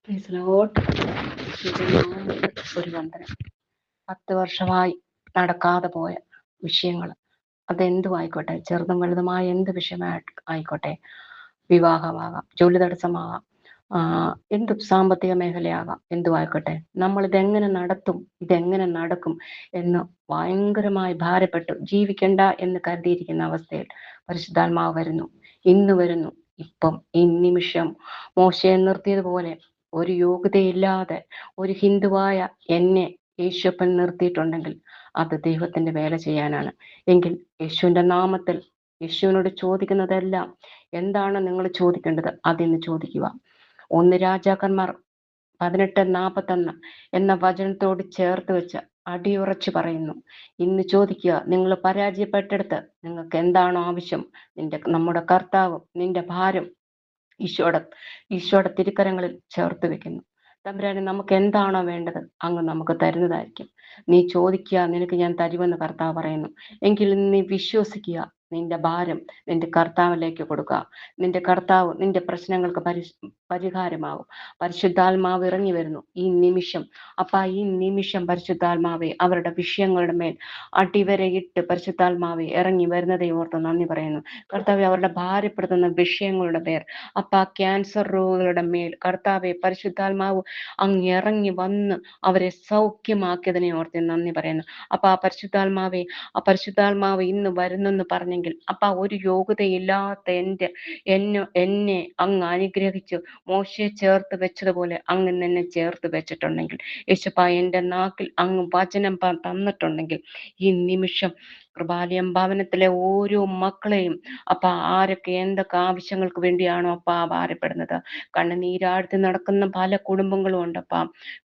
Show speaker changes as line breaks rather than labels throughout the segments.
Praise Lord. ഒരു വന്ദനം. 10 വർഷമായി നടക്കാതെ പോയ വിഷയങ്ങൾ, അതെന്തും ആയിക്കോട്ടെ, ചെറുതും വലുതുമായ എന്ത് വിഷയമായിട്ട് ആയിക്കോട്ടെ, വിവാഹമാകാം, ജോലി തടസ്സമാകാം, എന്ത് സാമ്പത്തിക മേഖലയാകാം, എന്തും ആയിക്കോട്ടെ, നമ്മൾ ഇതെങ്ങനെ നടത്തും, ഇതെങ്ങനെ നടക്കും എന്ന് ഭയങ്കരമായി ഭാരപ്പെട്ടു ജീവിക്കണ്ട എന്ന് കരുതിയിരിക്കുന്ന അവസ്ഥയിൽ പരിശുദ്ധാത്മാവ് വരുന്നു. ഇന്ന് വരുന്നു. ഇപ്പം ഈ നിമിഷം മോശയെ നിർത്തിയതുപോലെ ഒരു യോഗ്യതയില്ലാതെ ഒരു ഹിന്ദുവായ എന്നെ യേശുപ്പൻ നിർത്തിയിട്ടുണ്ടെങ്കിൽ അത് ദൈവത്തിന്റെ വേല ചെയ്യാനാണ്. എങ്കിൽ യേശുവിന്റെ നാമത്തിൽ യേശുവിനോട് ചോദിക്കുന്നതെല്ലാം എന്താണ് നിങ്ങൾ ചോദിക്കേണ്ടത് അതിന്ന് ചോദിക്കുക. 1 രാജാക്കന്മാർ 18:41 എന്ന വചനത്തോട് ചേർത്ത് വെച്ച് അടിയുറച്ച് പറയുന്നു, ഇന്ന് ചോദിക്കുക, നിങ്ങൾ പരാജയപ്പെട്ടെടുത്ത് നിങ്ങൾക്ക് എന്താണോ ആവശ്യം, നമ്മുടെ കർത്താവ് നിന്റെ ഭാരം ഈശോയുടെ തിരുക്കരങ്ങളിൽ ചേർത്ത് വെക്കുന്നു. തമ്പുരാനെ, നമുക്ക് എന്താണോ വേണ്ടത് അങ്ങ് നമുക്ക് തരുന്നതായിരിക്കും. നീ ചോദിക്കുക, നിനക്ക് ഞാൻ തരുമെന്ന് കർത്താവ് പറയുന്നു. എങ്കിൽ നീ വിശ്വസിക്കുക, നിന്റെ ഭാരം നിന്റെ കർത്താവിലേക്ക് കൊടുക്കുക. നിന്റെ കർത്താവ് നിന്റെ പ്രശ്നങ്ങൾക്ക് പരിഹാരമാകും. പരിശുദ്ധാത്മാവ് ഇറങ്ങി വരുന്നു ഈ നിമിഷം. ഈ നിമിഷം പരിശുദ്ധാത്മാവെ അവരുടെ വിഷയങ്ങളുടെ മേൽ അടിവരയിട്ട് പരിശുദ്ധാത്മാവെ ഇറങ്ങി വരുന്നതേ ഓർത്ത് നന്ദി പറയുന്നു. കർത്താവെ, അവരുടെ ഭാരപ്പെടുത്തുന്ന വിഷയങ്ങളുടെ പേർ ക്യാൻസർ രോഗികളുടെ മേൽ കർത്താവെ പരിശുദ്ധാത്മാവ് അങ്ങ് ഇറങ്ങി വന്ന് അവരെ സൗഖ്യമാക്കിയതിനെ ഓർത്ത് നന്ദി പറയുന്നു. ആ പരിശുദ്ധാത്മാവ് ഇന്ന് വരുന്നെന്ന് പറഞ്ഞെങ്കിൽ ഒരു യോഗ്യതയില്ലാത്ത എന്നെ അങ്ങ് അനുഗ്രഹിച്ച് മോശയെ ചേർത്ത് വെച്ചതുപോലെ അങ്ങ് എന്നെ ചേർത്ത് വെച്ചിട്ടുണ്ടെങ്കിൽ, യേശുപ്പാ എൻ്റെ നാക്കിൽ അങ്ങ് വചനം തന്നിട്ടുണ്ടെങ്കിൽ, ഈ നിമിഷം കൃപാലയം ഭവനത്തിലെ ഓരോ മക്കളെയും ആരൊക്കെ എന്തൊക്കെ ആവശ്യങ്ങൾക്ക് വേണ്ടിയാണോ ഭാരപ്പെടുന്നത്, കണ്ണുനീരാഴ്ത്തി നടക്കുന്ന പല കുടുംബങ്ങളും ഉണ്ട്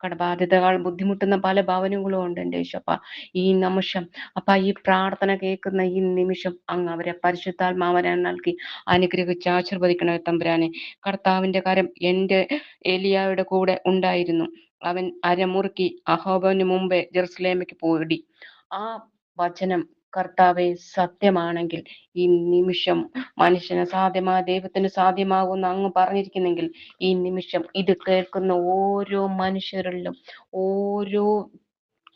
കടബാധ്യതകൾ ബുദ്ധിമുട്ടുന്ന പല ഭവനങ്ങളും ഉണ്ട് എൻ്റെ യേശുപ്പാ. ഈ നിമിഷം ഈ പ്രാർത്ഥന കേൾക്കുന്ന ഈ നിമിഷം അങ്ങ് അവരെ പരിശുദ്ധാത്മാവനെ നൽകി അനുഗ്രഹിച്ച് ആശീർവദിക്കണേ തമ്പുരാനെ. കർത്താവിന്റെ കരം എൻ്റെ ഏലിയായുടെ കൂടെ ഉണ്ടായിരുന്നു. അവൻ അരമുറുക്കി അഹോബന് മുമ്പേ ജെറുസലേമിലേക്ക് പോയി. ആ വചനം കർത്താവെ സത്യമാണെങ്കിൽ ഈ നിമിഷം മനുഷ്യന് സാധ്യമായ ദൈവത്തിന് സാധ്യമാകുമെന്ന് അങ്ങ് പറഞ്ഞിരിക്കുന്നെങ്കിൽ, ഈ നിമിഷം ഇത് കേൾക്കുന്ന ഓരോ മനുഷ്യരിലും ഓരോ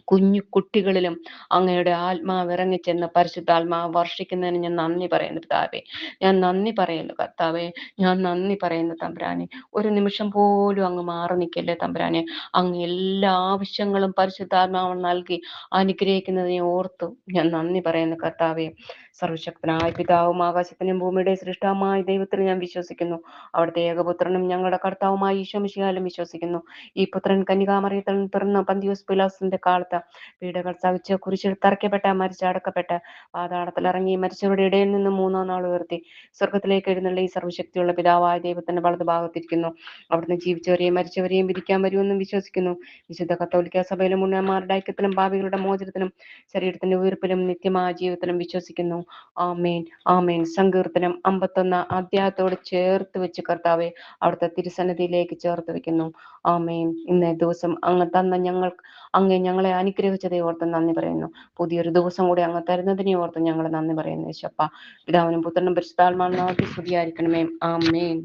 കുഞ്ഞു കുട്ടികളിലും അങ്ങയുടെ ആത്മാവ് ഇറങ്ങിച്ചെന്ന് പരിശുദ്ധാത്മാവ് വർഷിക്കുന്നതിന് ഞാൻ നന്ദി പറയുന്നു പിതാവേ. ഞാൻ നന്ദി പറയുന്നു കർത്താവേ. ഞാൻ നന്ദി പറയുന്നു തമ്പുരാനെ. ഒരു നിമിഷം പോലും അങ്ങ് മാറി നിൽക്കല്ലേ തമ്പുരാനെ. അങ്ങ് എല്ലാ ആവശ്യങ്ങളും പരിശുദ്ധാത്മാവ് നൽകി അനുഗ്രഹിക്കുന്നതിനെ ഓർത്തു ഞാൻ നന്ദി പറയുന്നു കർത്താവേ. സർവശക്തനായ പിതാവും ആകാശത്തിനും ഭൂമിയുടെ സൃഷ്ടാവുമായ ദൈവത്തിൽ ഞാൻ വിശ്വസിക്കുന്നു. അവിടുത്തെ ഏകപുത്രനും ഞങ്ങളുടെ കർത്താവുമായ ഈശോ മിശിഹായിലും വിശ്വസിക്കുന്നു. ഈ പുത്രൻ കന്യകാമറിയത്തിൽ പിറന്ന പന്തിയോസ് പിലാത്തോസിന്റെ കാലത്ത് പീഡകൾ സഹിച്ച് കുരിശിൽ തറയ്ക്കപ്പെട്ട, മരിച്ചടക്കപ്പെട്ട് പാതാളത്തിൽ ഇറങ്ങി മരിച്ചവരുടെ ഇടയിൽ നിന്ന് 3-ാം നാൾ ഉയർത്തി സ്വർഗത്തിലേക്ക് എഴുന്നള്ളി സർവ്വശക്തിയുള്ള പിതാവായ ദൈവത്തിന്റെ വലതുഭാഗത്തിരിക്കുന്നു. അവിടുന്ന് ജീവിച്ചവരെയും മരിച്ചവരെയും വിധിക്കാൻ വരുമെന്നും വിശ്വസിക്കുന്നു. വിശുദ്ധ കത്തോലിക്ക സഭയിലും ഉന്നതന്മാരുടെ ഐക്യത്തിലും പാപികളുടെ മോചനത്തിലും ശരീരത്തിന്റെ ഉയർപ്പിലും നിത്യമായ ജീവിതത്തിലും വിശ്വസിക്കുന്നു. ആമേൻ, ആമേൻ. സങ്കീർത്തനം 51 അധ്യായത്തോട് ചേർത്ത് വെച്ച് കർത്താവെ അവിടുത്തെ തിരുസന്നിധിയിലേക്ക് ചേർത്ത് വെക്കുന്നു. ആമേൻ. ഇന്നേ ദിവസം അങ്ങ് തന്ന ഞങ്ങളെ അനുഗ്രഹിച്ചതേ ഓർത്ത് നന്ദി പറയുന്നു. പുതിയൊരു ദിവസം കൂടി അങ്ങ് തരുന്നതിനെ ഓർത്ത് ഞങ്ങൾ നന്ദി പറയുന്നു യേശുപ്പാ. പിതാവിനും പുത്രനും പരിശുദ്ധാത്മാവിനും സ്തുതിയായിരിക്കണമേ. ആമേൻ.